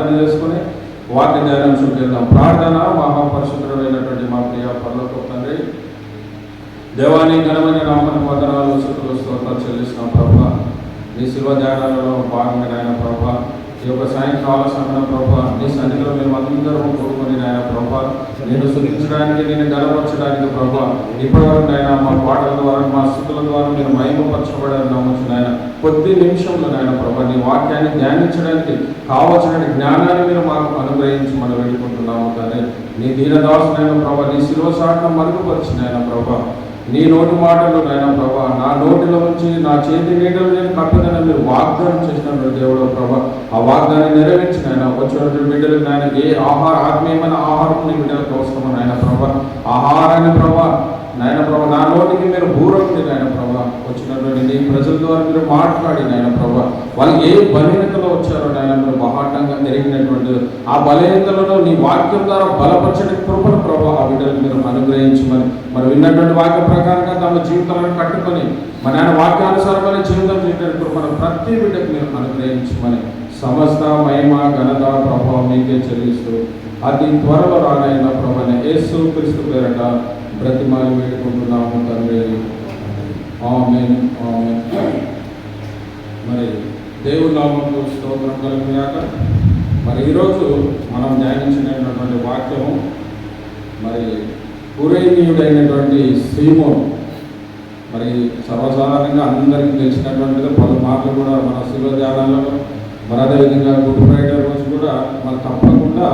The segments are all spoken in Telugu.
ప్రార్థన చేసుకుని వాక్య ధ్యానం చేద్దాం. ప్రార్థన. మహాపరిశుద్ధుడైనటువంటి మా ప్రియ పరలోకపు తండ్రి, దేవాని ఘనమైన నామమునకు వందనాలు, స్తుతులు, స్తోత్రాలు చెల్లిస్తున్నాం ప్రభువా. నీ శిల్వ ధ్యానాలలో భాగంగా నాయన ప్రభువా, ఈ యొక్క సాయంకాల సమయం ప్రభువా, నీ సన్నిధిలో మేము అందరము కూడుకొని నాయన ప్రభువా, నేను స్తుతించడానికి, నేను గర్వపరచడానికి ప్రభువా, ఇప్పటివరకు నాయన మా పాటల ద్వారా, మా స్తుతుల ద్వారా మీరు మహిమపరచబడాలని నమ్మొచ్చు నాయన. కొద్ది నిమిషంలో నాయన ప్రభువా, నీ వాక్యాన్ని ధ్యానించడానికి కావలసిన జ్ఞానాన్ని మీరు మాకు అనుగ్రహించి మనం వేడుకుంటున్నాము. కానీ నీ దీనదాసునైన ప్రభువా, నీ శిలువ సాటను మరుగుపరిచి నాయన ప్రభువా, నీ నోటి మాటలు నాయన ప్రభా, నా నోటిలో నుంచి నా చేతి నీడలు నేను కప్పదని మీరు వాగ్దానం చేసినప్పుడు దేవుడు ప్రభా, ఆ వాగ్దాన్ని నెరవేర్చిన ఆయన వచ్చినటువంటి బిడ్డలకు నాయన ఏ ఆత్మీయమైన ఆహారం నీ బిడ్డలకు అవసరమో నాయన ప్రభా, ఆహారాన్ని ప్రభా నాయన ప్రభా, నా నోటికి మీరు బూరొంది నాయన ప్రభా, వచ్చినటువంటి నీ ప్రజల ద్వారా మీరు మాట్లాడి నాయన ప్రభా, వాళ్ళు ఏ బలహీనతలో వచ్చారో నాయన మీరు బహాటంగా ఎరిగినటువంటి ఆ బలహీనతలను నీ వాక్యం ద్వారా బలపరచని కృపను ప్రభా ఆ బిడ్డలకు మీరు అనుగ్రహించమని, మరి విన్నటువంటి వాక్య ప్రకారంగా తమ జీవితాలను కట్టుకొని మన ఆయన వాక్యానుసారమైన జీవితం చేయడానికి కృపను ప్రతి బిడ్డకు మీరు అనుగ్రహించమని, సమస్త మహిమ ఘనత ప్రభావం మీకే చెల్లిస్తూ అతి త్వరలో రానైన ప్రభాని యేసు క్రీస్తు పేరట బ్రతిమాలి వేడుకుంటున్నాము తండ్రి. ఆమేన్, ఆమేన్. మరి దేవుని నామమునకు స్తోత్రం కలుగుగాక. మరి ఈరోజు మనం ధ్యానించినటువంటి వాక్యము మరి కురేనీయుడైనటువంటి సీమోను. మరి సర్వసాధారణంగా అందరికీ తెలిసినటువంటిది, పలుమార్లు కూడా మన శిలువ ధ్యానాలలో, మరి అదేవిధంగా గుడ్ ఫ్రైడే రోజు కూడా మనం తప్పకుండా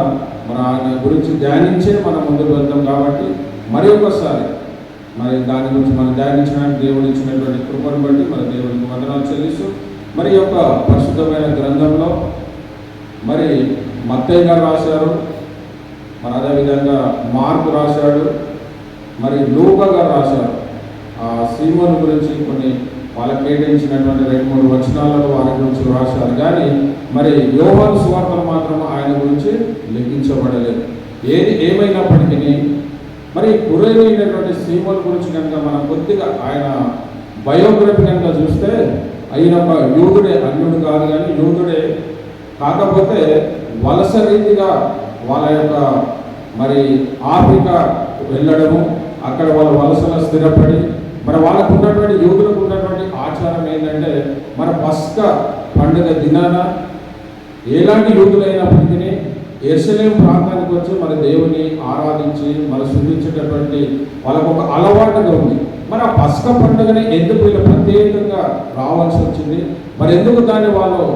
మన ఆయన గురించి ధ్యానించే మనం ముందుకు వెళ్తాం. కాబట్టి మరి ఒకసారి మరి దాని గురించి మనం ధ్యానించడానికి దేవుడు ఇచ్చినటువంటి కృపను బట్టి మన దేవుడికి వందనాలు చెల్లిస్తూ, మరి యొక్క పరిశుద్ధమైన గ్రంథంలో మరి మత్తయి గారు రాశారు, మరి అదేవిధంగా మార్కు రాశాడు, మరి లూకా గారు రాశారు. ఆ సీమోను గురించి కొన్ని వాళ్ళకి కేటాయించినటువంటి 2-3 వచనాలలో వారి గురించి రాశారు. కానీ మరి యోహాను సువార్తలు మాత్రం ఆయన గురించి లిఖించబడలేదు. ఏమైనప్పటికీ మరి కురేనీయుడైనటువంటి సీమోను గురించి కనుక మనం కొద్దిగా ఆయన బయోగ్రఫీ కనుక చూస్తే, ఆయన ఒక యూదుడే, అన్యుడు కాదు కానీ యూదుడే. కాకపోతే వలస రీతిగా వాళ్ళ యొక్క మరి ఆఫ్రికా వెళ్ళడము, అక్కడ వాళ్ళ వలసలో స్థిరపడి, మరి వాళ్ళకు ఉన్నటువంటి యూదులకు ఉన్నటువంటి ఆచారం ఏంటంటే, మన పస్కా పండుగ దినాన ఎలాంటి యూదులైనప్పటికీ యెరూషలేము ప్రాంతానికి వచ్చి మన దేవుని ఆరాధించి మన శుద్ధించేటటువంటి వాళ్ళకు ఒక అలవాటుగా ఉంది. మరి ఆ పస్కా పండుగని ఎందుకు వీళ్ళు ప్రత్యేకంగా రావాల్సి వచ్చింది, మరి ఎందుకు దాన్ని వాళ్ళు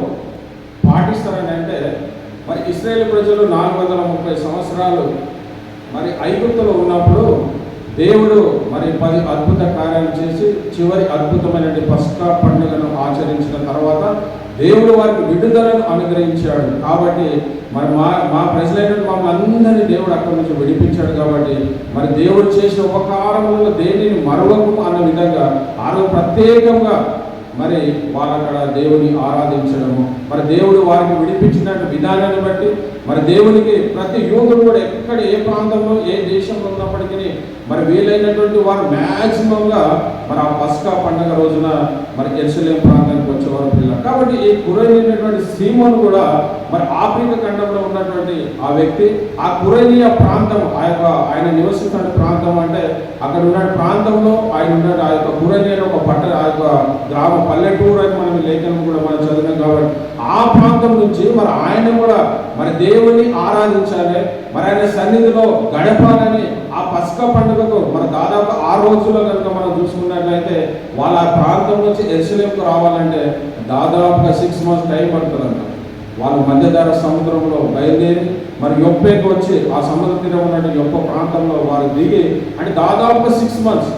పాటిస్తారని అంటే, మరి ఇశ్రాయేలు ప్రజలు 430 సంవత్సరాలు మరి ఐగుప్తులో ఉన్నప్పుడు దేవుడు మరి 10 అద్భుత కార్యాలు చేసి చివరి అద్భుతమైన పస్కా పండుగను ఆచరించిన తర్వాత దేవుడు వారికి విడుదలను అనుగ్రహించాడు. కాబట్టి మరి మా ప్రజలైన మమ్మల్ని అందరినీ దేవుడు అక్కడి నుంచి విడిపించాడు. కాబట్టి మరి దేవుడు చేసిన ఉపకారములలో దేనిని మరవకు అన్న విధంగా ఆ రోజు ప్రత్యేకంగా మరి వాళ్ళు అక్కడ దేవుని ఆరాధించడము, మరి దేవుడు వారికి విడిపించిన విధానాన్ని బట్టి మరి దేవునికి ప్రతి యూదుడు కూడా ఎక్కడ ఏ ప్రాంతంలో ఏ దేశంలో ఉన్నప్పటికీ మరి వీలైనటువంటి వారు మ్యాక్సిమంగా మరి ఆ పస్కా పండుగ రోజున మరి యెరూషలేము ప్రాంతానికి వచ్చేవారు పిల్లలు. కాబట్టి ఈ కురేనీయుడైనటువంటి సీమోను కూడా మరి ఆఫ్రికా ఖండంలో ఉన్నటువంటి ఆ వ్యక్తి, ఆ కురేనీయ ప్రాంతం ఆయన నివసిస్తున్న ప్రాంతం అంటే అక్కడ ఉన్న ప్రాంతంలో ఆయన ఉన్న ఆ యొక్క కురేనీ అనే ఒక ఆ యొక్క గ్రామ పల్లెటూరు అని మనం లేఖనం కూడా మనం చదివినాం. కాబట్టి ఆ ప్రాంతం నుంచి మరి ఆయన కూడా మరి దేవుని ఆరాధించాలి, మరి ఆయన సన్నిధిలో గడపాలని ఆ పస్కా పండుగకు మన దాదాపు 6 రోజుల్లో కనుక మనం చూసుకున్నట్లయితే వాళ్ళ ఆ ప్రాంతం నుంచి యెరూషలేముకు రావాలంటే దాదాపుగా 6 months టైం పడుతుందంట. వాళ్ళు మధ్యధరా సముద్రంలో బయలుదేరి మరి యొప్పేకి వచ్చి ఆ సముద్ర తీరం ఉన్నటువంటి యొప్ప ప్రాంతంలో వారు దిగి అంటే దాదాపుగా 6 months.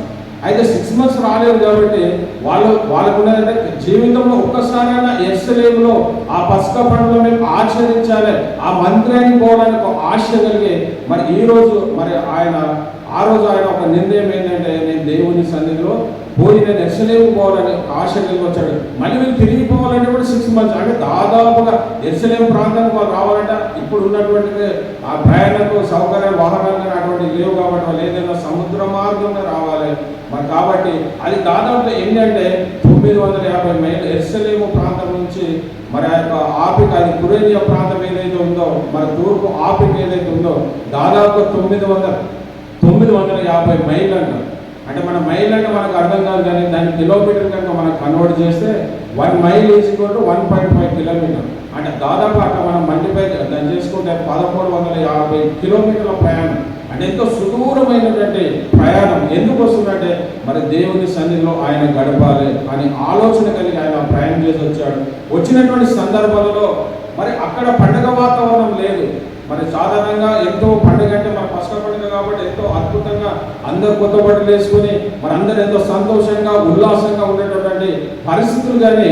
అయితే 6 months రాలేదు కాబట్టి వాళ్ళకున్నదంటే జీవితంలో ఒక్కసారైనా యెరూషలేములో ఆ పస్కా పండుగ మేము ఆచరించాలి, ఆ మందిరానికి పోవడానికి ఒక ఆశ కలిగి మరి ఈరోజు మరి ఆ రోజు ఆయన ఒక నిర్ణయం ఏంటంటే, నేను దేవుని సన్నిధిలో పోయి నేను యెరూషలేము పోవాలని ఆశ కలిగి వచ్చాడు. మళ్ళీ వీళ్ళు తిరిగి పోవాలంటే కూడా 6 months అంటే దాదాపుగా యెరూషలేము ప్రాంతానికి వాళ్ళు రావాలంటే ఇప్పుడు ఉన్నటువంటి ఆ ప్రయాణకు సౌకర్యాలు వాహనాలు అటువంటి లేవు. కాబట్టి వాళ్ళు ఏదైనా సముద్ర మార్గంగా రావాలి. మరి కాబట్టి అది దాదాపు ఏంటంటే 950 మైళ్ళు యెరూషలేము ప్రాంతం నుంచి మరి ఆ యొక్క ఆపిక, అది కురేనియా ప్రాంతం ఏదైతే ఉందో, మరి తూర్పు ఆపిక ఏదైతే ఉందో దాదాపు 950 మైళ్ళు అంట. అంటే మన మైల్ అంటే మనకు అర్థం కాదు, కానీ దాని కిలోమీటర్ కనుక మనం కన్వర్ట్ చేస్తే 1 mile is equal to 1.5 kilometre. అంటే దాదాపు అక్కడ మనం మల్టిపై దాన్ని చేసుకుంటే 1350 కిలోమీటర్ల ప్రయాణం. అంటే ఎంతో సుదూరమైనటువంటి ప్రయాణం. ఎందుకు వస్తుందంటే మరి దేవుని సన్నిధిలో ఆయన గడపాలి అని ఆలోచన కలిగి ఆయన ప్రయాణం చేసి వచ్చాడు. వచ్చినటువంటి సందర్భాలలో మరి అక్కడ పండగ వాతావరణం లేదు. మరి సాధారణంగా ఎంతో పండుగ అంటే మన పసక పండుగ కాబట్టి ఎంతో అద్భుతంగా అందరు కొత్త బట్టలు వేసుకుని మరి అందరు ఎంతో సంతోషంగా ఉల్లాసంగా ఉండేటటువంటి పరిస్థితులు, కానీ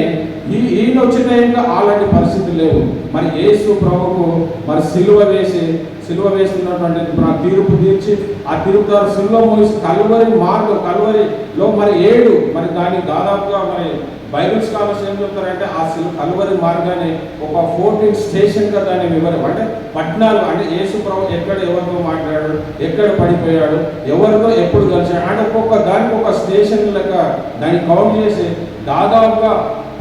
ఈయన వచ్చిన టైంలో అలాంటి పరిస్థితులు లేవు. మరి యేసు ప్రభువుకు మరి సిలువ వేస్తున్నటువంటి తీర్పు తీర్చి ఆ తీర్పు ద్వారా సిలువ మోసి కలువరిలో మరి 7 మరి దాన్ని దాదాపుగా మరి బైబిల్ స్కాలర్స్ ఏం చెప్తారంటే ఆ కలువరి మార్గాన్ని ఒక 14 స్టేషన్గా దాన్ని వివరం. అంటే 14 అంటే యేసు ప్రభు ఎక్కడ ఎవరితో మాట్లాడాడు, ఎక్కడ పడిపోయాడు, ఎవరితో ఎప్పుడు కలిసాడు అంటే దానికి ఒక స్టేషన్ లెక్క దాన్ని కౌంట్ చేసి దాదాపుగా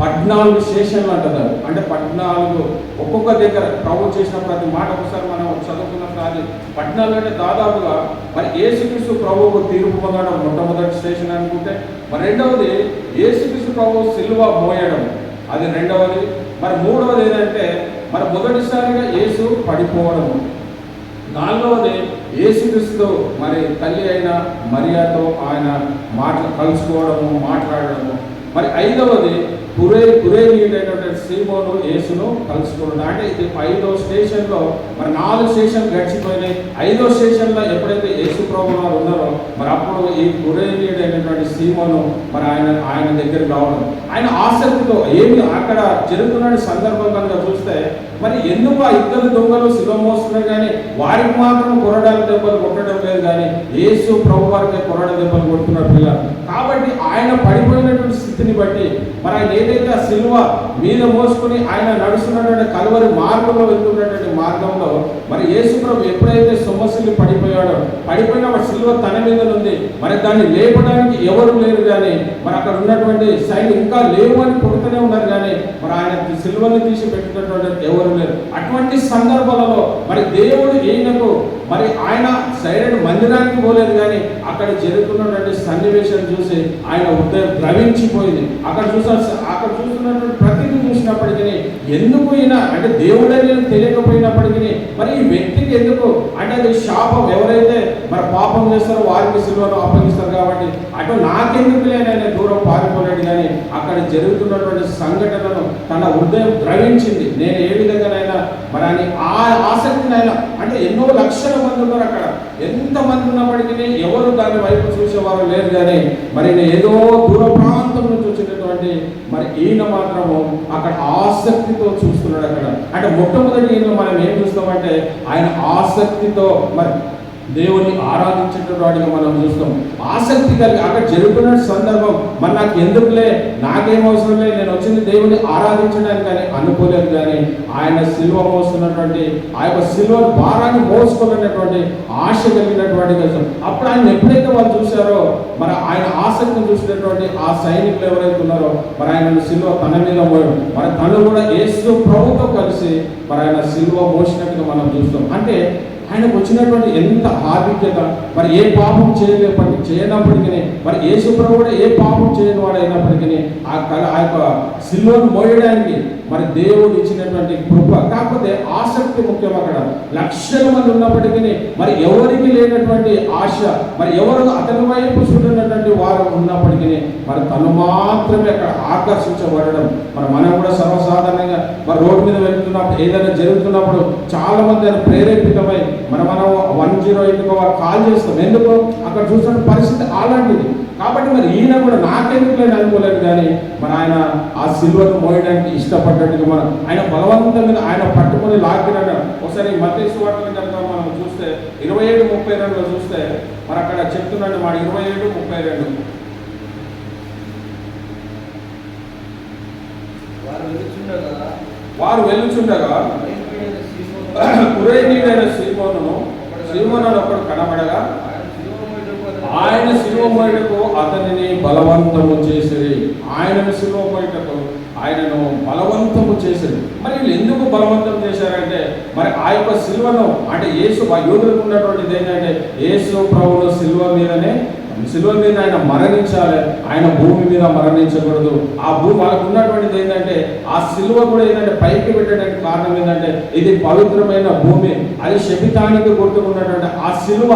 14 స్టేషన్లు అంటారు. అంటే 14 ఒక్కొక్క దగ్గర ప్రభు చేసిన ప్రతి మాట ఒకసారి మనం చదువుకున్నప్పుడు అది 14 అంటే దాదాపుగా మరి యేసుక్రీస్తు ప్రభువుకు తీర్పు పొందడం మొట్టమొదటి స్టేషన్ అనుకుంటే, మరి రెండవది యేసుక్రీస్తు ప్రభువు సిలువ మోయడం, అది రెండవది. మరి మూడవది ఏంటంటే మరి మొదటిసారిగా యేసు పడిపోవడము, నాలుగవది యేసుక్రీస్తు మరి తల్లి అయిన మరియాతో ఆయన కలుసుకోవడము, మాట్లాడడము. మరి ఐదవది కురేనీయుడైనటువంటి సీమోను యేసును కలుసుకోవడం. అంటే ఇది 5వ స్టేషన్లో మరి 4 స్టేషన్లు గడిచిపోయినాయి. 5వ స్టేషన్లో ఎప్పుడైతే యేసు ప్రభువు వారు ఉన్నారో మరి అప్పుడు ఈ కురేనీయుడైనటువంటి సీమోను మరి ఆయన దగ్గరికి రావడం, ఆయన ఆసక్తితో ఏమి అక్కడ జరుగుతున్న సందర్భం కనుక చూస్తే మరి ఎందుకు ఆ ఇద్దరు దొంగలు శిలువ మోస్తున్నారు, కానీ వారికి మాత్రం కొరడాల దెబ్బలు కొట్టడం లేదు, కానీ యేసు ప్రభు వారికి కొరడ దెబ్బలు కొడుతున్నారు పిల్లలు. కాబట్టి ఆయన పడిపోయినటువంటి స్థితిని బట్టి మరి ఆయన ఏదైతే ఆ సిలువ మీద మోసుకుని ఆయన నడుస్తున్నటువంటి కలువరి మార్గంలో వెళ్తున్నటువంటి మార్గంలో మరి యేసు ప్రభు ఎప్పుడైతే సొమ్మసిల్లి పడిపోయిన సిలువ తన మీద ఉంది. మరి దాన్ని లేపడానికి ఎవరు లేరు, కానీ మరి అక్కడ ఉన్నటువంటి సైన్యం ఇంకా లేవు అని కొడుతూనే ఉన్నారు, కానీ మరి ఆయన సిలువని తీసి పెట్టినటువంటి ఎవరు లేరు. అటువంటి సందర్భాలలో మరి దేవుడు ఈయనకు మరి ఆయన సైలెంట్ మందిరానికి పోలేదు, కానీ అక్కడ జరుగుతున్నటువంటి సన్నివేశం చూసి ఆయన హృదయం ద్రవించిపోయింది. అక్కడ చూస్తున్నటువంటి ప్రతిదీ చూసినప్పటికీ ఎందుకు ఈయన అంటే దేవుడని తెలియకపోయినప్పటికీ మరి ఈ వ్యక్తికి ఎందుకు అంటే అది శాపం, ఎవరైతే మరి పాపం చేస్తారో వారికి సిలువను అప్పగిస్తారు కాబట్టి అటు నాకెందుకు లేనైనా దూరం పారిపోలేడు, కానీ అక్కడ జరుగుతున్నటువంటి సంఘటనను తన హృదయం ద్రవించింది. నేను ఏ విధంగానైనా మరి అని ఆ ఆసక్తిని ఆయన అంటే ఎన్నో లక్షల మంది ఉన్నారు అక్కడ, ఎంతమంది ఉన్నప్పటికీ ఎవరు దాని వైపు చూసేవారు లేరు, కానీ మరి ఏదో దూర ప్రాంతం నుంచి వచ్చేటటువంటి మరి ఈయన మాత్రము అక్కడ ఆసక్తితో చూస్తున్నాడు. అక్కడ అంటే మొట్టమొదటి ఈయన మనం ఏం చూస్తామంటే ఆయన ఆసక్తితో మరి దేవుని ఆరాధించేటవాడిగా మనం చూస్తాం. ఆసక్తి కలిగి అక్కడ జరుగుతున్న సందర్భం మరి నాకు ఎందుకులే, నాకేం అవసరం లేదు, నేను వచ్చింది దేవుని ఆరాధించడానికి కానీ అనుకోలేదు, కానీ ఆయన సిలువ మోస్తున్నటువంటి ఆ యొక్క సిలువ భారాన్ని మోసుకోవాలనేటువంటి ఆశ కలిగినటువంటి కోసం అప్పుడు ఆయన ఎప్పుడైతే వాళ్ళు చూశారో మరి ఆయన ఆసక్తిని చూసినటువంటి ఆ సైనికులు ఎవరైతే ఉన్నారో మరి ఆయన సిలువ తన మీద మోయడం, మరి తను కూడా యేసు ప్రభుతో కలిసి మరి ఆయన సిలువ మోసినట్టుగా మనం చూస్తాం. అంటే ఆయనకు వచ్చినటువంటి ఎంత ఆధిక్యత, మరి ఏ పాపం చేయనప్పటికీ మరి యేసు ప్రభువు కూడా ఏ పాపం చేయని వాడు అయినప్పటికీ ఆ యొక్క సిలువను మోయడానికి మరి దేవుడు ఇచ్చినటువంటి కృప. కాకపోతే ఆసక్తి ముఖ్యం. అక్కడ లక్షల మంది ఉన్నప్పటికీ మరి ఎవరికి లేనటువంటి ఆశ, మరి ఎవరు అతని వైపు చూడనటువంటి వారు ఉన్నప్పటికీ మరి తను మాత్రమే అక్కడ ఆకర్షించబడడం. మరి మనం కూడా సర్వసాధారణంగా మరి రోడ్డు మీద వెళ్తున్నప్పుడు ఏదైనా జరుగుతున్నప్పుడు చాలా మంది ప్రేరేపితమై మనం 108కు కాల్ చేస్తాం. ఎందుకు అక్కడ చూసిన పరిస్థితి అలాంటిది. కాబట్టి మరి ఈయన కూడా నాకెందుకు లేని అనుకోలేదు, కానీ మరి ఆయన ఆ సిలువను మోయడానికి ఇష్టపడ్డట్టుగా మనం ఆయన బలవంతం మీద ఆయన పట్టుకొని లాగినట్టు. ఒకసారి మత్తయి సువార్తను కనుక మనం చూస్తే 27:32లో చూస్తే మరి అక్కడ చెప్తున్నాడు మాట 27:32 వారు వెళ్ళుచుండగా కురేనీయుడైన సీమోను ఒకడు కనబడగా ఆయన సిలువ మోయుటకు అతనిని బలవంతము చేసిరి. ఆయనను సిలువ మోయుటకు ఆయనను బలవంతము చేశారు. మరి వీళ్ళు ఎందుకు బలవంతం చేశారంటే మరి ఆ యొక్క సిలువను అంటే యేసు యూదులకు ఉన్నటువంటిది ఏంటంటే యేసు ప్రభువును సిలువ మీద ఆయన మరణించాలి, ఆయన భూమి మీద మరణించకూడదు. ఆ భూమి వాళ్ళకు ఉన్నటువంటిది ఏంటంటే ఆ సిలువ కూడా ఏంటంటే పైకి పెట్టడానికి కారణం ఏంటంటే ఇది పవిత్రమైన భూమి, అది శపితానికి గుర్తుకున్నటువంటి ఆ సిలువ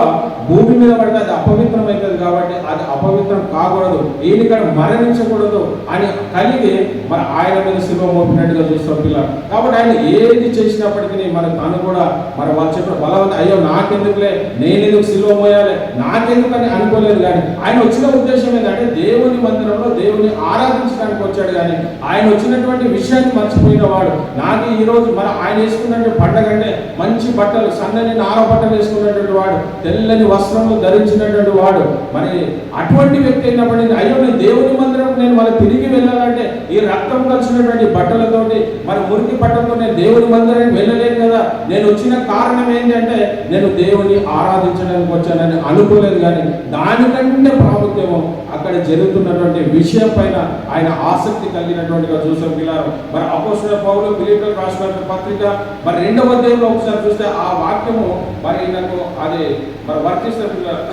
భూమి మీద పడితే అది అపవిత్రమైనది కాబట్టి అది అపవిత్రం కాకూడదు, ఈయన ఇక్కడ మరణించకూడదు అని కలిగి మరి ఆయన మీద సిలువ మోపినట్టుగా చూస్తాం పిల్లలు. కాబట్టి ఆయన ఏది చేసినప్పటికీ మరి తను కూడా మరి వాళ్ళు చెప్పిన బలవంత అయ్యో నాకెందుకులే, నేను ఎందుకు సిలువ మోయాలి, నాకెందుకని అనుకోలేదు. కానీ ఆయన వచ్చిన ఉద్దేశం ఏంటంటే దేవుని మందిరంలో దేవుని ఆరాధించడానికి వచ్చాడు. కానీ ఆయన వచ్చినటువంటి విషయాన్ని మర్చిపోయిన వాడు. నాకు ఈ రోజు మరి ఆయన వేసుకున్నటువంటి పండగ అంటే మంచి బట్టలు, సన్నని నార బట్టలు వేసుకున్నటువంటి వాడు, తెల్లని వస్త్రములు ధరించినటువంటి వాడు. మరి అటువంటి వ్యక్తి అయినప్పటికీ అయ్యో నేను దేవుని మందిరం నేను మరి తిరిగి వెళ్ళాలంటే ఈ రక్తం కలిసినటువంటి బట్టలతోటి మరి మురికి బట్టలతో నేను దేవుని మందిరానికి వెళ్ళలేను కదా. నేను వచ్చిన కారణం ఏంటంటే నేను దేవుని ఆరాధించడానికి వచ్చానని అనుకోలేదు. కానీ దానికంటే ప్రాముఖ్యము అక్కడ జరుగుతున్నటువంటి విషయం పైన ఆయన ఆసక్తి కలిగినటువంటిగా చూసాం పిల్లలు. మరి అపోస్తలుడైన పౌలు ఫిలిప్పీయులకు రాసిన పత్రిక మరి 2వ అధ్యాయంలో ఒకసారి చూస్తే ఆ వాక్యము మరి నాకు అది మరి వర్తిస్తే పిల్లలు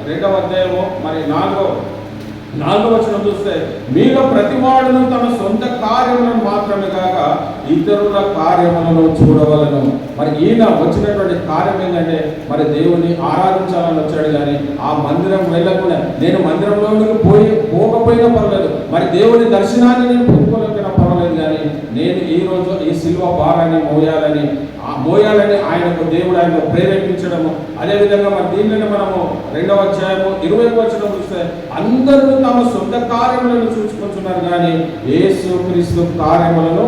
2వ అధ్యాయము మరి 4వ వచనం చూస్తే మీలో ప్రతివాడును తన సొంత కార్యములను మాత్రమే కాక ఇతరుల కార్యములను చూడవలను. మరి ఈయన వచ్చినటువంటి కార్యం ఏంటంటే మరి దేవుని ఆరాధించాలని వచ్చాడు. కానీ ఆ మందిరం వెళ్ళకుండా నేను మందిరంలోనికి పోకపోయినా పర్లేదు, మరి దేవుని దర్శనాన్ని నేను పొందుకోలేకపోయినా పర్వాలేదు, కానీ నేను ఈ రోజు ఈ సిలువ భారాన్ని మోయాలని ఆయనకు దేవుడు ఆయన ప్రేరేపించడము. అదేవిధంగా మరి దీనిలోనే మనము 2వ అధ్యాయము 20వ వచనం చూస్తే అందరూ తమ సొంత కార్యములను చూసుకుంటున్నారు కానీ యేసు క్రీస్తు కార్యములను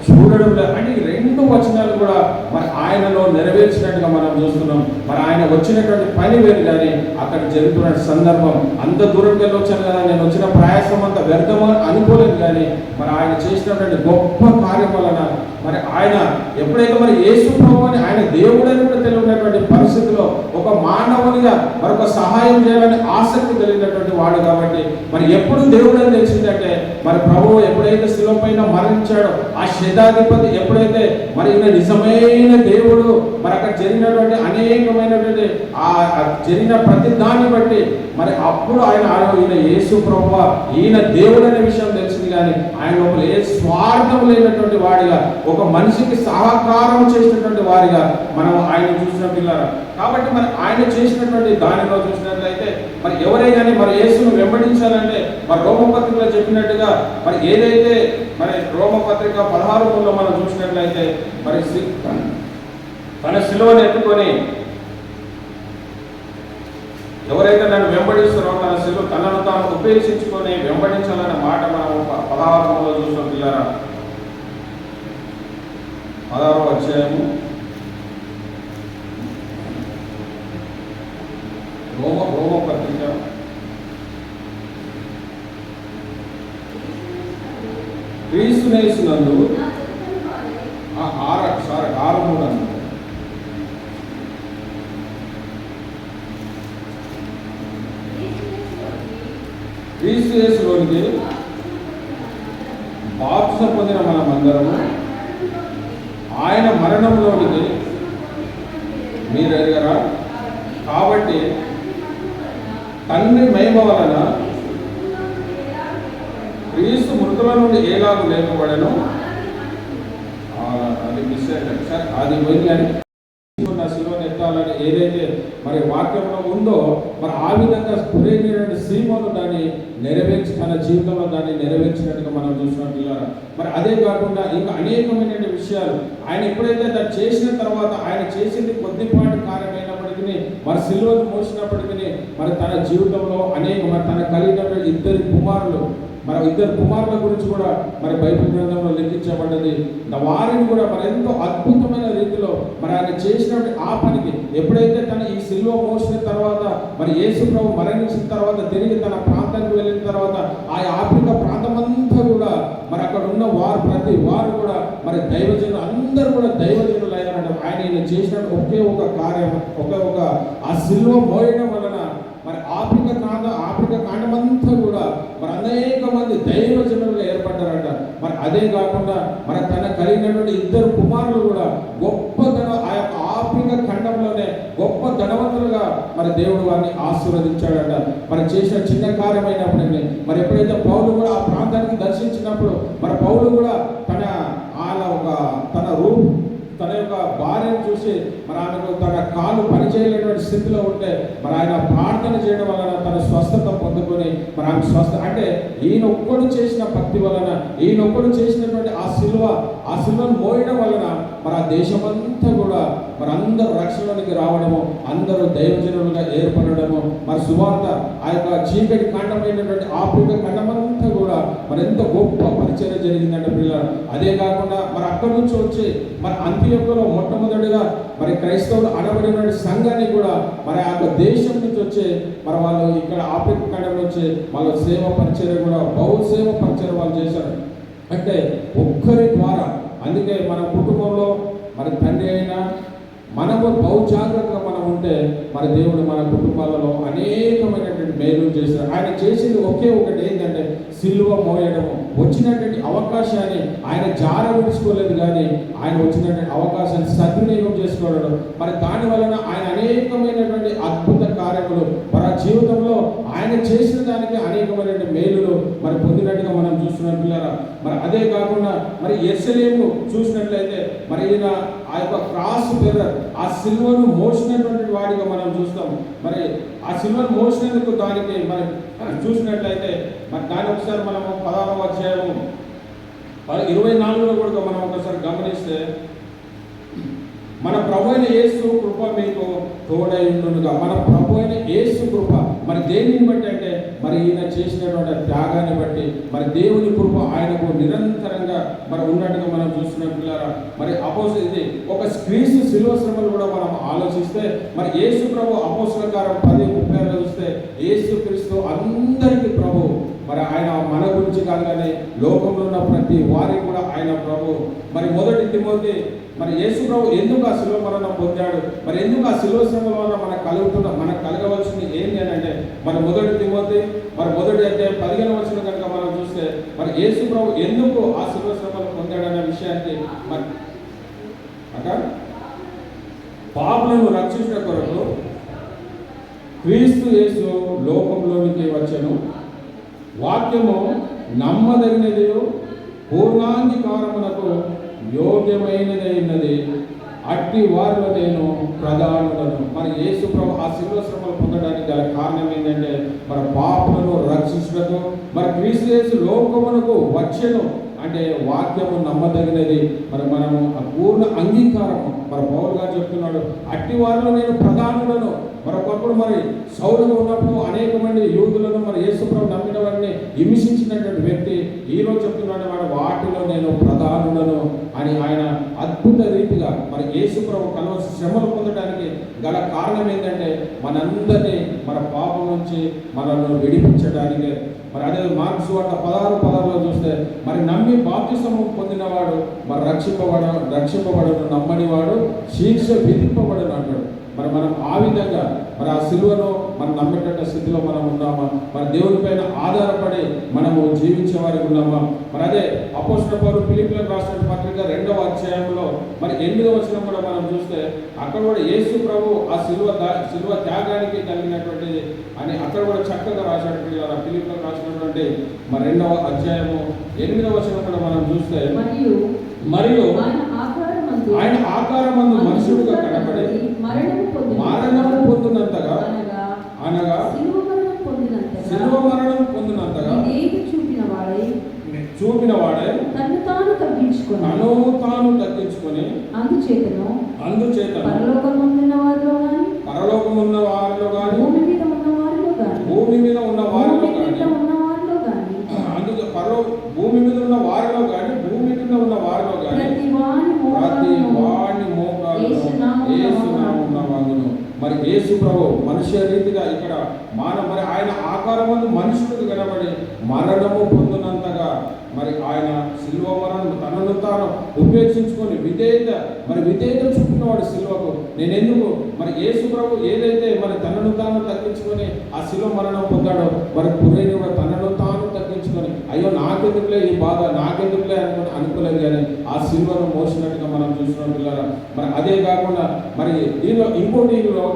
చూడడం లేదు అని 2 వచనాలు కూడా మరి ఆయనలో నెరవేర్చినట్టుగా మనం చూస్తున్నాం. మరి ఆయన వచ్చినటువంటి పని వేరు, కానీ అక్కడ జరుగుతున్న సందర్భం అంత దూరం వెళ్ళి వచ్చాను కదా, నేను వచ్చిన ప్రయాసం అంత వ్యర్థమని అనుకోలేదు. కానీ మరి ఆయన చేసినటువంటి గొప్ప కార్యం వలన మరి ఆయన ఎప్పుడైతే మరి యేసు ప్రభువుని ఆయన దేవుడని కూడా తెలియనటువంటి పరిస్థితిలో ఒక మానవునిగా మరొక సహాయం చేయాలని ఆసక్తి కలిగినటువంటి వాడు. కాబట్టి మరి ఎప్పుడు దేవుడు అని తెలిసిందంటే మరి ప్రభువు ఎప్పుడైతే శిలువ పైన మరణించాడో ఆ శతాధిపతి ఎప్పుడైతే మరి ఈయన నిజమైన దేవుడు మరి అక్కడ జరిగినటువంటి అనేకమైనటువంటి ఆ జరిగిన ప్రతి దాన్ని బట్టి మరి అప్పుడు ఈయన యేసు ప్రభువు ఈయన దేవుడు అనే విషయం తెలిసింది. కానీ ఆయన లోపల ఏ స్వార్థం లేనటువంటి వాడిగా ఒక మనిషికి సహకారం చేసినటువంటి వారిగా మనం ఆయన చూసిన పిల్లలు. కాబట్టి మరి ఆయన చేసినటువంటి దానిలో చూసినట్లయితే మరి ఎవరైనా మరి యేసును వెంబడించాలంటే మరి రోమపత్రికలో చెప్పినట్టుగా మరి ఏదైతే మరి రోమపత్రిక 16లో మనం చూసినట్లయితే మరి తన సిలువను ఎత్తుకొని ఎవరైతే నన్ను వెంబడిస్తారో తన సిలువ తనను తాను ఉపేక్షించుకొని వెంబడించాలనే మాట మనం 16లో చూసాం పిల్లరా. 16వ అధ్యాయము రోమపత్రిక 6:3 క్రీస్తు యేసులోనికి బాప్తిసం పొందిన మనమందరము ఆయన మరణంలోనికి మీరు ఎరగరా. కాబట్టి తండ్రి మహిమ వలన క్రీస్తు మృతుల నుండి ఏలాగు లేకపోవడను అది మిస్ అయ్యాడు. సరే అది పోయింది. కానీ శిలువను ఎత్తాలని ఏదైతే మరి వాక్యంలో ఉందో మరి ఆ విధంగా గురైనటువంటి సీమోను దాన్ని నెరవేర్చి తన జీవితంలో దాన్ని నెరవేర్చినట్టుగా మనం చూసినట్టు. మరి అదే కాకుండా ఇంకా అనేకమైన విషయాలు ఆయన ఎప్పుడైతే దాన్ని చేసిన తర్వాత ఆయన చేసింది కొద్దిపాటి కార్యమైనప్పటికీ మరి సిలువను మోసినప్పటికీ మరి తన జీవితంలో మరి తన కలిగినటువంటి 2 కుమారుల గురించి కూడా మరి బైబిల్ గ్రంథంలో లెక్కించబడ్డది. వారిని కూడా మరి ఎంతో అద్భుతమైన రీతిలో మరి ఆయన చేసినటువంటి ఆ పనికి ఎప్పుడైతే తన ఈ సిలువ మోసిన తర్వాత మరి యేసు ప్రభు మరణించిన తర్వాత తిరిగి తన ప్రాంతానికి వెళ్ళిన తర్వాత ఆ ఆఫ్రికా ప్రాంతం అంతా కూడా మరి అక్కడ ఉన్న ప్రతి వారు కూడా మరి దైవజనులు అందరూ కూడా దైవజనులు అయ్యారంట. ఆయన చేసిన ఒకే ఒక కార్యం ఒక ఆ సిలువ మోయడం వలన మరి ఆ ఆఫ్రికా కాండమంతా కూడా మరి అనేక మంది దైవజనులుగా ఏర్పడ్డారట. మరి అదే కాకుండా మరి తన కలిగినటువంటి 2 కుమారులు కూడా గొప్ప ఆ యొక్క ఆఫ్రికా ఖండంలోనే గొప్ప ధనవంతులుగా మరి దేవుడు వారిని ఆశీర్వదించాడట. మరి చేసిన చిన్న కార్యమైనప్పటికీ మరి ఎప్పుడైతే పౌలు కూడా ఆ ప్రాంతానికి దర్శించినప్పుడు మరి పౌలు కూడా తన యొక్క భార్యను చూసి మరి ఆమెకు తన కాలు పనిచేయలేటువంటి స్థితిలో ఉంటే మరి ఆయన ప్రార్థన చేయడం వలన తన స్వస్థత పొందుకొని మరి ఆమె అంటే ఈయన ఒక్కడు చేసిన భక్తి వలన, ఈయన ఒక్కడు చేసినటువంటి ఆ సిలువను మోయడం వలన మరి ఆ దేశమంతా కూడా మరి అందరూ రక్షణలోనికి రావడము, అందరూ దైవజనులుగా ఏర్పడడము, మరి సువార్త ఆ యొక్క చీకటి ఖండమైనటువంటి ఆఫ్రికా ఖండమంతా కూడా మరి ఎంత గొప్ప పరిచయం జరిగిందంటే పిల్లలు. అదే కాకుండా మరి అక్కడి నుంచి వచ్చి మరి అంత్యోక్యలో మొట్టమొదటిగా మరి క్రైస్తవులు అనబడిన సంఘాన్ని కూడా మరి ఆ యొక్క దేశం నుంచి వచ్చి మరి వాళ్ళు ఇక్కడ ఆఫ్రికా ఖండం నుంచి వాళ్ళ సేవ పరిచయం కూడా బహుసేవ పరిచయం వాళ్ళు చేశారు. అంటే ఒక్కరి ద్వారా. అందుకే మన కుటుంబంలో మరి తండ్రి అయినా మనము బహు జాగ్రత్తగా మనం ఉంటే మరి దేవుడు మన కుటుంబాలలో అనేకమైనటువంటి మేలు చేశారు. ఆయన చేసింది ఒకే ఒకటి ఏంటంటే సిలువ మోయడము. వచ్చినటువంటి అవకాశాన్ని ఆయన జార విడుచుకోలేదు, కానీ ఆయన వచ్చినటువంటి అవకాశాన్ని సద్వినియోగం చేసుకోవడం, మరి దాని వలన ఆయన అనేకమైనటువంటి అద్భుత కార్యములు మన జీవితంలో ఆయన చేసిన దానికి అనేకమైనటువంటి మేలులు మరి పొందినట్టుగా మనం చూస్తున్నాం పిల్లరా. మరి అదే కాకుండా మరి యెరూషలేము చూసినట్లయితే మరి ఈయన ఆ యొక్క క్రాస్ బేరర్, ఆ సిల్వను మోసినటువంటి వాడిగా మనం చూస్తాం. మరి ఆ సిల్వను మోసినందుకు దానికి మరి చూసినట్లయితే మరి దాని ఒకసారి మనము 16వ అధ్యాయము 24లో కూడా మనం ఒకసారి గమనిస్తే, మన ప్రభు అయిన యేసు కృప మీకు తోడై ఉండునుగా. మన ప్రభు అయిన యేసు కృప మరి దేనిని బట్టి అంటే మరి ఈయన చేసినటువంటి త్యాగాన్ని బట్టి మరి దేవుని కృప ఆయనకు నిరంతరంగా మరి ఉన్నట్టుగా మనం చూస్తున్న పిల్లరా. మరి ఇది ఒక క్రీస్తు శిలువ శ్రమలు కూడా మనం ఆలోచిస్తే మరి యేసు ప్రభు అపోస్తల కార్యం 10:36 చూస్తే యేసు క్రీస్తు అందరికీ ప్రభు. మరి ఆయన మన గురించి కాదు కానీ లోకంలో ఉన్న ప్రతి వారికి కూడా ఆయన ప్రభు. మరి 1 తిమోతి మరి యేసు ప్రభు ఎందుకు ఆ శిలువ మరణం పొందాడు, మరి ఎందుకు ఆ శిలువ శ్రమల వల్ల మనకు కలగవలసింది ఏంటి అని అంటే మరి 1 తిమోతి మరి 1 అధ్యాయం 15వ వచనం కనుక మనం చూస్తే మరి యేసు ప్రభు ఎందుకు ఆ శిలువ శ్రమలు పొందాడనే విషయాన్ని మరి పాపులను రక్షించిన కొరకు క్రీస్తు యేసు లోకంలోనికి వచ్చెను. వాక్యము నమ్మదగినది, పూర్ణాంగీకారమునకు యోగ్యమైనదైనది, అట్టి వారిలో నేను ప్రధానులను. మరి యేసు ప్రభు ఆ శిలువ శ్రమలు పొందడానికి గల కారణం ఏంటంటే మరి పాపులను రక్షించుటకు మరి క్రీస్తు యేసు లోకమునకు వచ్చెను. అంటే వాక్యము నమ్మదగినది. మరి మనము ఆ పూర్ణ అంగీకారము మరి పౌలు గారు చెప్తున్నాడు, అట్టి వారిలో నేను ప్రధానులను. మరొకప్పుడు మరి సౌలుగా ఉన్నప్పుడు అనేక మంది యూదులను మరి యేసు ప్రభు నమ్మిన వారిని హింసించినటువంటి వ్యక్తి ఈరోజు చెప్తున్నాడు, వాటిలో నేను ప్రధానులను అని ఆయన అద్భుత రీతిగా మరి యేసు ప్రభు కలవలసిన శ్రమలు పొందడానికి గల కారణం ఏంటంటే మనందరినీ మన పాపం నుంచి మనల్ని విడిపించడానికి. మరి అదే మార్క్స్ వార్త 16:16 చూస్తే మరి నమ్మి బాప్తిస్మము పొందినవాడు మరి రక్షింపబడను, నమ్మని వాడు శిక్ష విధింపబడను అంటాడు. మరి మనం ఆ విధంగా మరి ఆ సిలువను మనం నమ్మేటట్టు స్థితిలో మనం ఉన్నామా, మరి దేవుని పైన ఆధారపడి మనము జీవించే వారికి ఉన్నామా. మరి అదే అపోస్తలుల పౌలు ఫిలిప్పీయులకు రాసిన పత్రిక 2వ అధ్యాయంలో మరి 8వ వచనం కూడా మనం చూస్తే అక్కడ కూడా యేసు ప్రభు ఆ సిలువ త్యాగానికి కలిగినటువంటిది అని అక్కడ కూడా చక్కగా రాశాడు. ఫిలిప్పీయులకు రాసినటువంటి మరి 2వ అధ్యాయము 8వ వచనం కూడా మనం చూస్తే మరియు ఆయన ఆకారమందు మనుషుడుగా కనబడి మరణము పొందినంతగా అనగా శిలువ మరణం పొందినంతగా చూపిన వాడే తను తాను తగ్గించుకొని అందుచేత పరలోకమున్న వారిలో గాని భూమి మీద ఉన్న వారిలో గాని భూమి మీద ఉన్న వారిలో గాని భూమి కింద ఉన్న వారిలో గాని ప్రతి వాణి మోకాలు యేసు నామమున వంగును. మరి యేసు ప్రభు మనుష్య రీతిగా ఇక్కడ మరి ఆయన ఆకారమందు మనుషులకు కనబడి మరణము పొందినంతగా మరి ఆయన శిలువ మరణం తనను తాను ఉపేక్షించుకొని విధేయత చూపినవాడు శిలువకు. నేనెందుకు మరి యేసు ప్రభు ఏదైతే మరి తనను తాను తగ్గించుకొని ఆ శిలువ మరణం పొందాడో మరి కురేని కూడా తనను తాను తగ్గించుకొని అయ్యో నాకెందుకులే ఈ బాధ నాకెందుకులే అనుకోలేదు కానీ ఆ శిలువను మోసినట్టుగా మనం చూస్తున్నాం పిల్లరా. మరి అదే కాకుండా మరి దీనిలో ఇంకోటి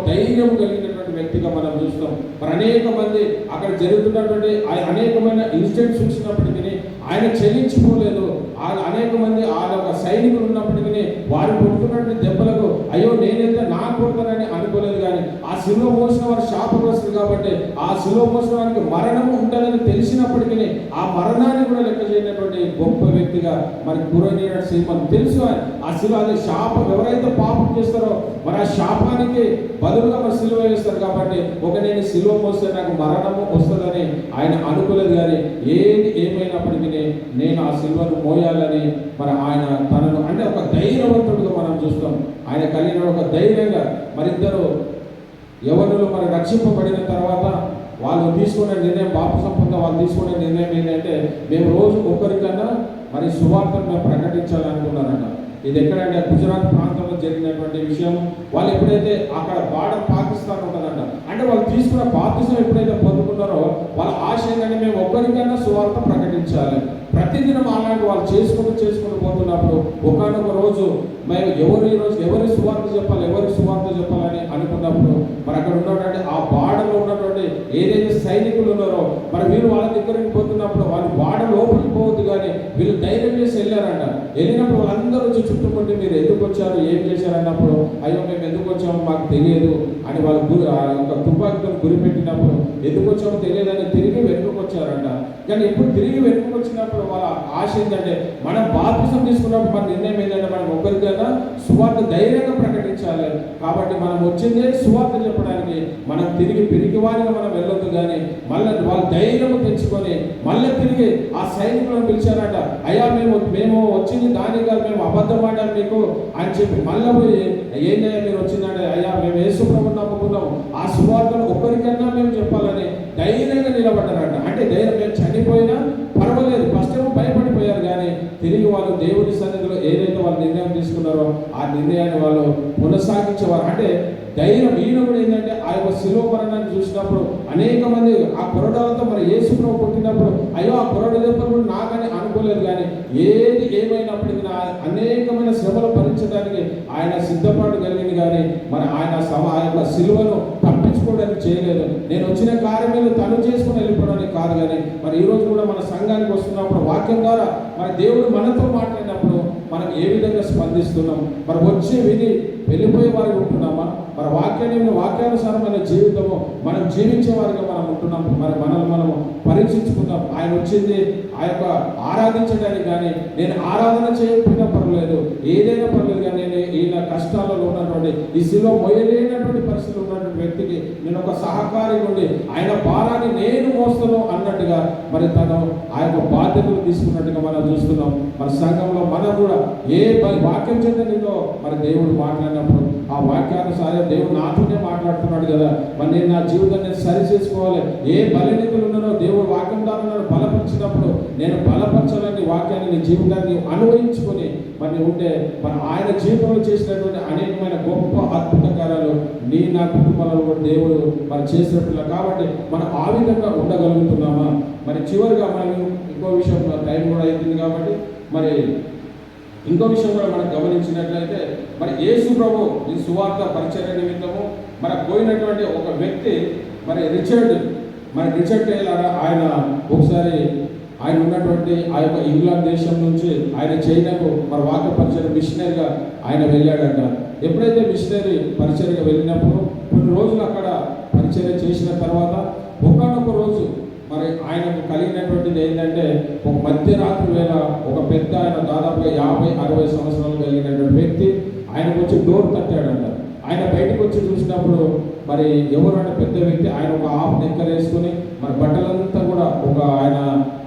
ధైర్యం కలిగినటువంటి వ్యక్తిగా మనం చూస్తాం. మరి అనేక మంది అక్కడ జరుగుతున్నటువంటి అనేకమైన ఇన్సిడెంట్స్ చూసినప్పటికీ ఆయన చెల్లించుకోలేదు. అనేక మంది ఆ యొక్క సైనికులు ఉన్నప్పటికీ వారు కొడుతున్నటువంటి దెబ్బలకు అయ్యో నేనైతే నా కొడతానని అనుకోలేదు. కానీ ఆ శిలువ మోసిన వారు శాపగ్రస్తులు కాబట్టి ఆ శిలువ మోసిన వారికి మరణం ఉంటుందని తెలిసినప్పటికీ ఆ మరణాన్ని కూడా లెక్క చేయనటువంటి గొప్ప వ్యక్తిగా మరి కురేనీయుడు మనకు తెలుసు. ఆ శిలువ అదే శాపం, ఎవరైతే పాపం చేస్తారో మరి ఆ శాపానికి బదులుగా మరి శిలువ వేస్తారు కాబట్టి నేను శిలువ మోస్తే నాకు మరణము వస్తుందని ఆయన అనుకోలేదు. కానీ ఏది ఏమైనప్పటికీ నేను ఆ శిలువను మోయాలని మరి ఆయన తనను అంటే ఒక ధైర్యవంతుడిగా మనం చూస్తాం. ఆయన కలిగిన ఒక ధైర్యంగా మరిద్దరు యవ్వనులు మరి రక్షింపబడిన తర్వాత వాళ్ళు తీసుకునే నిర్ణయం, బాప్తిసం పొంద వాళ్ళు తీసుకునే నిర్ణయం ఏంటంటే మేము రోజు ఒక్కరికన్నా మరి సువార్తను మేము ప్రకటించాలనుకున్నారంట. ఇది ఎక్కడంటే గుజరాత్ ప్రాంతంలో జరిగినటువంటి విషయం. వాళ్ళు ఎప్పుడైతే అక్కడ బార్డర్ పాకిస్తాన్ ఉంటుందంట, అంటే వాళ్ళు తీసుకున్న బాప్తిసం ఎప్పుడైతే పొందుకున్నారో వాళ్ళ ఆశ ఏంటంటే మేము ఒక్కరికైనా సువార్త ప్రకటించాలి. ప్రతిదినం అలాంటి వాళ్ళు చేసుకుంటూ పోతున్నప్పుడు ఒకనొక రోజు మేము ఎవరి సువార్త చెప్పాలని అనుకున్నప్పుడు మరి అక్కడ ఉన్నటువంటి ఆ బార్డర్లో ఉన్నటువంటి ఏదైతే సైనికులు ఉన్నారో మరి వీళ్ళు వాళ్ళ దగ్గరికి పోతున్నప్పుడు వాళ్ళు బార్డర్ లోపలికి పోవద్దు కానీ వీళ్ళు ధైర్యం చేసి వెళ్ళారంట. వెళ్ళినప్పుడు వాళ్ళందరూ వచ్చి చుట్టుకుంటే మీరు ఎందుకు వచ్చారు, ఏం చేశారన్నప్పుడు అయ్యో మేము ఎందుకు వచ్చామో మాకు తెలియదు అని వాళ్ళు ఒక తుపాకీతో గురి పెట్టినప్పుడు ఎందుకు వచ్చామో తెలియదని తిరిగి వెనుకకు వచ్చారంట. కానీ ఎప్పుడు తిరిగి వెనుకకు వచ్చినప్పుడు వాళ్ళ ఆశ ఏంటంటే మనం బాప్తిసం తీసుకున్నప్పుడు మన నిర్ణయం ఏంటంటే మనం ఒకరికైనా సువార్త ధైర్యంగా ప్రకటించాలి. కాబట్టి మనం వచ్చిందే సువార్త చెప్పడానికి. మనం తిరిగి పిరికివారిగా మనం వెళ్ళొద్దు. కానీ మళ్ళీ వాళ్ళు ధైర్యం తెచ్చుకొని మళ్ళీ తిరిగి ఆ సైనికులను పిలిచారట. అయ్యా మేము వచ్చింది దాని కాదు, మేము అబద్ధం ఆడాం మీకు అని చెప్పి మళ్ళీ పోయి ఏంటయ్యా మీరు వచ్చిందంటే అయ్యా మేము యేసు ప్రభువుని నమ్ముకున్నాము, ఆ సువార్తను ఒక్కరికన్నా మేము చెప్పాలని ధైర్యంగా నిలబడ్డారట. అంటే ధైర్యం మేము చనిపోయినా పర్వాలేదు, ఫస్ట్ ఏమో భయపడిపోయారు కానీ తిరిగి వాళ్ళు దేవుడి సన్నిధిలో ఏదైతే వాళ్ళు నిర్ణయం తీసుకున్నారో ఆ నిర్ణయాన్ని వాళ్ళు కొనసాగించేవారు. అంటే ధైర్యం ఈయన కూడా ఏంటంటే ఆ యొక్క శిలువ మరణాన్ని చూసినప్పుడు అనేక మంది ఆ కొరడాలతో మరి యేసు ప్రభు కొట్టినప్పుడు అయ్యో ఆ కొరడ దెబ్బలు కూడా నాకని అనుకోలేదు. కానీ ఏది ఏమైనప్పటికీ అనేకమైన శ్రమలు భరించడానికి ఆయన సిద్ధపాటు కలిగింది. కానీ మరి ఆయన ఆ యొక్క శిలువను తప్పించుకోవడానికి చేయలేదు. నేను వచ్చిన కార్యం తను చేసుకుని వెళ్ళిపోవడానికి కాదు. కానీ మరి ఈరోజు కూడా మన సంఘానికి వస్తున్నప్పుడు వాక్యం ద్వారా మరి దేవుడు మనతో మాట్లాడినప్పుడు మనం ఏ విధంగా స్పందిస్తున్నాం, మరి వచ్చి విని వెళ్ళిపోయే వారికి ఉంటున్నామా, మరి వాక్యానుసారమైన జీవితము మనం జీవించే వారిగా మనం ఉంటున్నాం. మరి మనల్ని మనము పరీక్షించుకుందాం. ఆయన వచ్చింది ఆ యొక్క ఆరాధించడానికి. కానీ నేను ఆరాధన చేయకపోయినా పర్వాలేదు, ఏదైనా పర్లేదు, కానీ నేను ఈయన కష్టాలలో ఉన్నటువంటి ఈ శిలువ మోయలేనటువంటి పరిస్థితులు ఉన్నటువంటి వ్యక్తికి నేను ఒక సహకారి నుండి ఆయన భారాన్ని నేను మోస్తాను అన్నట్టుగా మరి తను ఆ యొక్క బాధ్యతలు తీసుకున్నట్టుగా మనం చూస్తున్నాం. మన సంఘంలో మనం కూడా ఏ వాక్యం చేత నీతో మరి దేవుడు మాట్లాడినప్పుడు ఆ వాక్యానుసారం దేవుడు నాతోనే మాట్లాడుతున్నాడు కదా, మరి నేను నా జీవితాన్ని సరి చేసుకోవాలి. ఏ బలహీనతలు ఉన్నారో దేవుడు వాక్యం ద్వారా నన్ను బలపరిచినప్పుడు నేను బలపరచాలని వాక్యాన్ని నీ జీవితాన్ని అనుభవించుకొని మరి ఉంటే మరి ఆయన జీవితంలో చేసినటువంటి అనేకమైన గొప్ప అద్భుత కార్యాలు నా కుటుంబాలలో కూడా దేవుడు మరి చేసినట్టుగా. కాబట్టి మనం ఆ విధంగా ఉండగలుగుతున్నామా? మరి చివరిగా మనం ఇంకో విషయం, టైం కూడా అవుతుంది కాబట్టి మరి ఇంకో విషయం కూడా మనం గమనించినట్లయితే మరి యేసు ప్రభు ఈ సువార్త పరిచర్య నిమిత్తము మరి పోయినటువంటి ఒక వ్యక్తి మరి రిచర్డ్ టేలర్ ఆయన ఒకసారి ఆయన ఉన్నటువంటి ఆ యొక్క ఇంగ్లాండ్ దేశం నుంచి ఆయన చైనాకు మరి వాక్య పరిచర్య మిషనరీగా ఆయన వెళ్ళాడంట. ఎప్పుడైతే మిషనరీ పరిచర్యగా వెళ్ళినప్పుడు కొన్ని రోజులు అక్కడ పరిచర్య చేసిన తర్వాత ఒకనొక రోజు మరి ఆయనకు కలిగినటువంటిది ఏంటంటే ఒక మధ్యరాత్రి వేళ ఒక పెద్ద ఆయన దాదాపుగా 50-60 సంవత్సరాలు కలిగినటువంటి వ్యక్తి ఆయనకు వచ్చి డోర్ తట్టాడంట. ఆయన బయటకు వచ్చి చూసినప్పుడు మరి ఎవరైనా పెద్ద వ్యక్తి ఆయన ఒక హాఫ్ నెక్కర్ వేసుకుని మన బట్టలంతా కూడా ఒక ఆయన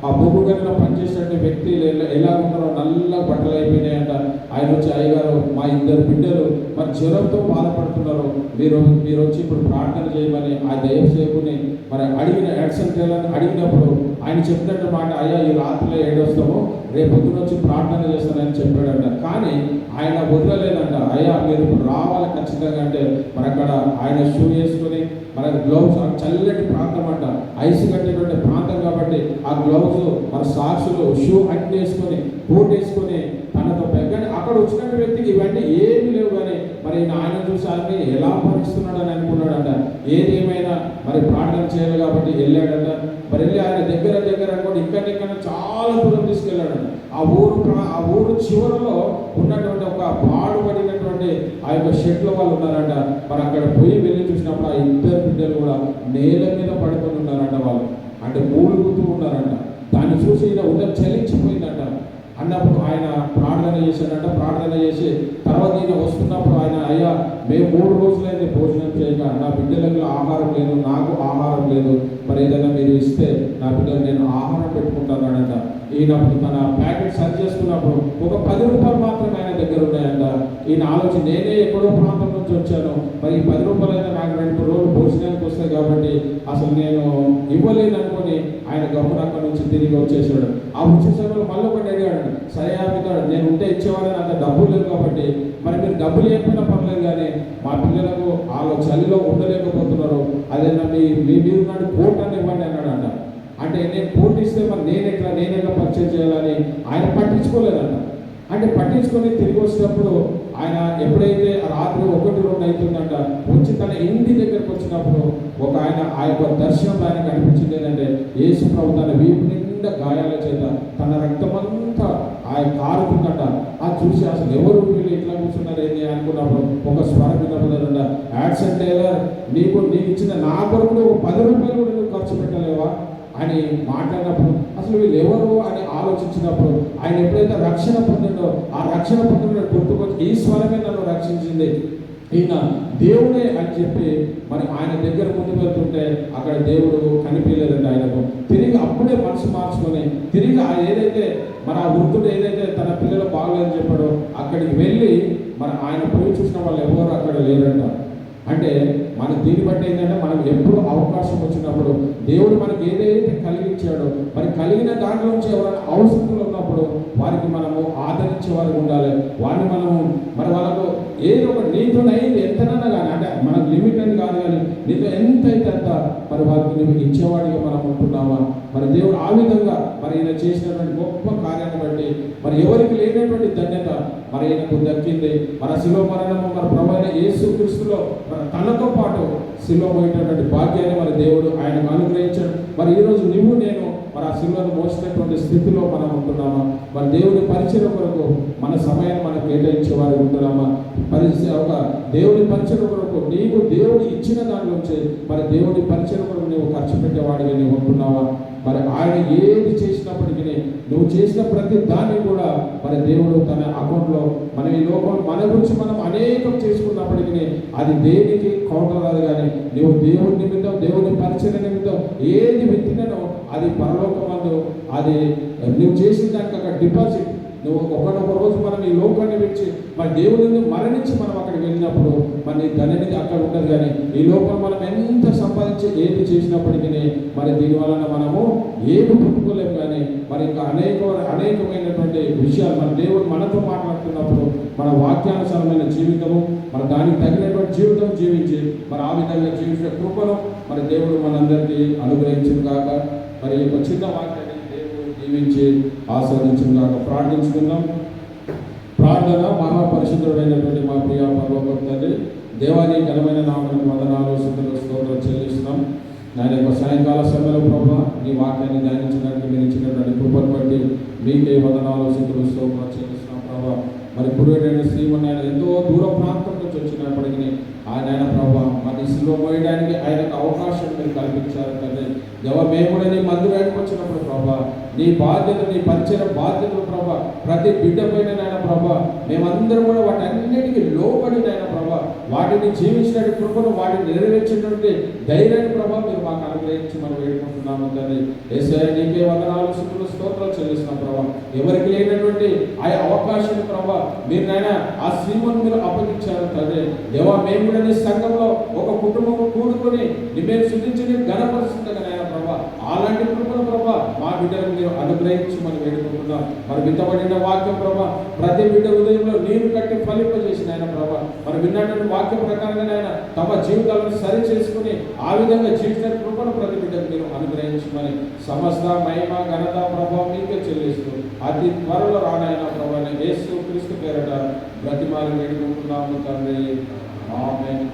ఆ బొగ్గు గదిలో పనిచేసే వ్యక్తి ఎలా ఉంటారో నల్ల బట్టలు అయిపోయినాయంట. ఆయన వచ్చి, అయ్యగారు మా 2 బిడ్డలు మరి జ్వరంతో బాధపడుతున్నారు, మీరు వచ్చి ఇప్పుడు ప్రార్థన చేయమని ఆ దైవసేవకుని మరి అడిగిన ఎడ్సన్ టేలర్ అడిగినప్పుడు ఆయన చెప్పినట్టు మాట, అయ్యా ఈ రాత్రిలో 7 వస్తాము, రేపు పొద్దున వచ్చి ప్రార్థన చేస్తానని చెప్పాడంట. కానీ ఆయన వదలలేదంట. అయ్యా మీరు ఇప్పుడు రావాలి ఖచ్చితంగా అంటే మరి అక్కడ ఆయన షూ వేసుకొని మన గ్లౌస్, చల్లటి ప్రాంతం అంట, ఐస్ కట్టేటువంటి ప్రాంతం కాబట్టి ఆ గ్లౌస్ మన సాక్సులు షూ అన్ని వేసుకొని కోట్ వేసుకొని తనతో కానీ అక్కడ వచ్చినటువంటి వ్యక్తికి ఇవన్నీ ఏమీ లేవు. కానీ మరి ఆయన చూసి ఆయన ఎలా భరిస్తున్నాడని అనుకున్నాడంట. ఏదేమైనా మరి ప్రార్థన చేయాలి కాబట్టి వెళ్ళాడంట. మరి వెళ్ళి ఆయన దగ్గర అనుకోండి ఇక్కడ చాలా దూరం తీసుకెళ్ళాడంట. ఆ ఊరు చివరలో ఉన్నటువంటి ఒక పాడుపడినటువంటి ఆ యొక్క షెడ్లో వాళ్ళు ఉన్నారంట. మరి అక్కడ వెళ్ళి చూసినప్పుడు ఆ 2 బిడ్డలు కూడా నేల మీద పడుకొని ఉన్నారంట. వాళ్ళు అంటే మూలుగుతూ ఉన్నారంట. దాన్ని చూసి ఈయన ఉదయం చలించిపోయిందంట. అన్నప్పుడు ఆయన ప్రార్థన చేశాడంట. ప్రార్థన చేసి తర్వాత ఈయన వస్తున్నప్పుడు ఆయన, అయ్యా మేము 3 రోజులైంది భోజనం చేయక, నా బిడ్డలకు ఆహారం లేదు, నాకు ఆహారం లేదు, మరి ఏదైనా మీరు ఇస్తే నా బిడ్డలు నేను ఆహారం పెట్టుకుంటానంట. ఈయనప్పుడు తన ప్యాకెట్ సరి చేసుకున్నప్పుడు ఒక 10 రూపాయలు మాత్రమే ఆయన దగ్గర ఉన్నాయంట. ఈయన ఆలోచన, నేనే ఎక్కడో ప్రాంతం నుంచి వచ్చాను, మరి ఈ 10 రూపాయలు అయితే నాకు 2 రోజులు భోజనానికి వస్తాయి కాబట్టి అసలు నేను ఇవ్వలేను అనుకొని ఆయన గమ్మున అక్కడి నుంచి తిరిగి వచ్చేసాడు. ఆ వచ్చే సమయంలో మళ్ళీ ఒకటి అడిగాడు, సరే అడుగుతాడు, నేను ఉంటే ఇచ్చేవాడని అంత డబ్బులు లేదు కాబట్టి మరి మీరు డబ్బులు చెప్పినా పర్లేదు, కానీ మా పిల్లలకు వాళ్ళు చలిలో ఉండలేకపోతున్నారు, అదేనా మీ మీరు నాడు కోట్ అని ఇవ్వండి అన్నాడంట. అంటే నేను కోట్ ఇస్తే మరి నేను ఎట్లా పర్చేజ్ చేయాలని ఆయన పట్టించుకోలేదంట. అంటే పట్టించుకొని తిరిగి వచ్చినప్పుడు ఆయన ఎప్పుడైతే రాత్రి 1-2 అవుతుందంట, వచ్చి తన ఇంటి దగ్గరకు వచ్చినప్పుడు ఒక ఆయన ఆ యొక్క దర్శనం ఆయన కనిపించింది ఏంటంటే, యేసు ప్రభు తన వీపు నిండా గాయాల చేత తన రక్తమంతా ఆయన కారుతుందట. అది చూసి అసలు ఎవరు వీళ్ళు ఇట్లా కూర్చున్నారు ఏంటి అనుకున్నప్పుడు ఒక స్వరం వినపడదంట, ఎడ్సన్ టేలర్ నీకు ఇచ్చిన నా కొరకు ఒక 10 రూపాయలు కూడా నువ్వు ఖర్చు పెట్టలేవా అని మాట్లాడినప్పుడు అసలు వీళ్ళు ఎవరు అని ఆలోచించినప్పుడు ఆయన ఎప్పుడైతే రక్షణ పొందిండో ఆ రక్షణ పొందిన గుర్తుకొచ్చి ఈ స్వరమే నన్ను రక్షించింది, ఈయన దేవుడే అని చెప్పి మరి ఆయన దగ్గర ముందుకు వెళ్తుంటే అక్కడ దేవుడు కనిపించలేదండి ఆయనకు. తిరిగి అప్పుడే మనసు మార్చుకొని తిరిగి ఏదైతే మన ఆ వృద్ధుడు ఏదైతే తన పిల్లలు బాగలేదని చెప్పాడో అక్కడికి వెళ్ళి మరి ఆయన పోయి చూసిన వాళ్ళు ఎవరు అక్కడ లేరంట. అంటే మన దీన్ని బట్టి ఏంటంటే మనం ఎప్పుడు అవకాశం వచ్చినప్పుడు దేవుడు మనకి ఏదైతే కలిగించాడో మరి కలిగిన దాంట్లో నుంచి ఎవరైనా అవసరంలో ఉన్నప్పుడు వారికి మనము ఆదరించే వారికి ఉండాలి. వారిని మనము మరి వాళ్ళకు ఏదో ఒక నీతో అయింది ఎంతనన్నా కానీ, అంటే మనకు లిమిట్ అని కాదు కానీ నీతో ఎంత అయితే అంత మరి వారికి నువ్వు ఇచ్చేవాడిగా మనం ఉంటున్నామా? మరి దేవుడు ఆ విధంగా మరి ఈయన చేసినటువంటి గొప్ప కార్యాన్ని బట్టి మరి ఎవరికి లేనటువంటి ధన్యత మరి ఈయనకు దక్కింది. మన శిలువ మరణము మన ప్రభువైన యేసుక్రీస్తులో తనతో పాటు శిలువ పోయేటటువంటి భాగ్యాన్ని మరి దేవుడు ఆయనకు అనుగ్రహించాడు. మరి ఈరోజు నువ్వు నేను మరి ఆ శిలువను మోసినటువంటి స్థితిలో మనం ఉంటున్నామా? మరి దేవుని పరిచయం కొరకు మన సమయాన్ని మనం కేటాయించే వారు ఉంటున్నామా? ఒక దేవుని పరిచయం కొరకు నీకు దేవుడు ఇచ్చిన దానిలోంచి మరి దేవుని పరిచయం కొరకు నువ్వు ఖర్చు పెట్టేవాడిగా నీవు ఉంటున్నావా? మరి ఆయన ఏది చేసినప్పటికీ నువ్వు చేసిన ప్రతి దాన్ని కూడా మరి దేవుడు తన అకౌంట్లో మనం ఈ లోకం మన గురించి మనం అనేకం చేసుకున్నప్పటికీ అది దేనికి కౌంటర్ రాదు. కానీ నువ్వు దేవుని నిమిత్తం దేవుని పరిచయ నిమిత్తం ఏది విత్తినో అది పరలోకమందు అది నువ్వు చేసిన దానికి అక్కడ డిపాజిట్. నువ్వు ఒకనొక రోజు మనం ఈ లోకాన్ని విడిచి మరి దేవుని మరణించి మనం అక్కడికి వెళ్ళినప్పుడు మరి ధననిధి అక్కడ ఉండదు. కానీ ఈ లోకం మనం ఎంత సంపాదించి ఏది చేసినప్పటికీ మరి దీనివలన మనము ఏమి పుట్టుకోలేము. కానీ మరి ఇంకా అనేకమైనటువంటి విషయాలు మన దేవుడు మనతో మాట్లాడుతున్నప్పుడు మన వాక్యానుసారమైన జీవితము మరి దానికి తగినటువంటి జీవితం జీవించి మరి ఆ విధంగా జీవించే కృపను మరి దేవుడు మనందరికీ అనుగ్రహించును గాక. మరి ఒక చిన్న వాక్యాన్ని దేవుడు దీవించి ఆస్వాదించును గాక. ప్రార్థించుకుందాం. ప్రార్థన. మహాపరిశుద్ధుడైనటువంటి మా ప్రియ పరలోక తండ్రి, దేవాని ఘనమైన నామమునకు వందనాలు స్తుతులు స్తోత్రాలు చెల్లిస్తున్నాం. నాయన యొక్క సాయంకాల సమయంలో ప్రభువా నీ వాక్యాన్ని ధ్యానించడానికి మీరు ఇచ్చినటువంటి కృపను బట్టి మీకే వందనాలు స్తుతులు స్తోత్రాలు చెల్లిస్తున్నాం ప్రభువా. మరి పురుడైన శ్రీమన్ ఆయన ఎంతో దూర ప్రాంతం నుంచి వచ్చినప్పటికీ ఆయన ప్రభావ మరి శిలువ మోయడానికి ఆయనకు అవకాశం మీరు కల్పించారు తండ్రి. మేము కూడా నీ మందిరానికి వచ్చినప్పుడు ప్రభా నీ బాధ్యత నీ పరిచయ బాధ్యతలు ప్రభా ప్రతి బిడ్డ పైన నాయన ప్రభా మేమందరం కూడా వాటన్నిటికీ లోబడి నాయన ప్రభా వాటి వాటిని జీవించినటువంటి కృపను, వాటిని నెరవేర్చినటువంటి ధైర్యాన్ని ప్రభావ మీరు మాకు అనుగ్రహించి మనం వేడుకుంటున్నాము తండ్రి. యేసయ్య నీకే వందనాలు, స్తుతులు, స్తోత్రాలు చెల్లిస్తున్నాం ప్రభావ. ఎవరికి లేనటువంటి ఆ అవకాశాన్ని ప్రభావ మీరు నాయన ఆ శ్రీమను మీరు అప్పగించారు తండ్రి. దేవా మేము కూడా నీ సంఘంలో ఒక కుటుంబం కూడుకొని మేము శుద్ధించి ఘనపరుస్తుండగా నాయన ప్రభావ అలాంటి కృపను ప్రభావ మా బిడ్డలకు మీరు అనుగ్రహించి మనం వేడుకుంటున్నాం. మరి విత్తబడిన వాక్యం ప్రభావ ప్రతి బిడ్డ ఉదయంలో నీరు కట్టి ఫలింపజేసిన ఆయన ప్రభావ మరి విన్నటువంటి వాక్యం ప్రకారంగా ఆయన తమ జీవితాలను సరి చేసుకుని ఆ విధంగా జీవిత కృపను ప్రతి బిడ్డకు మీరు అనుగ్రహించమని సమస్త మహిమ ఘనత ప్రభావం మీకే చెల్లిస్తూ అతి త్వరలో రానైన ప్రభావం యేసు క్రీస్తు పేరట బ్రతిమాలి వేడుకుంటున్నాము తండ్రి. ఆమేన్.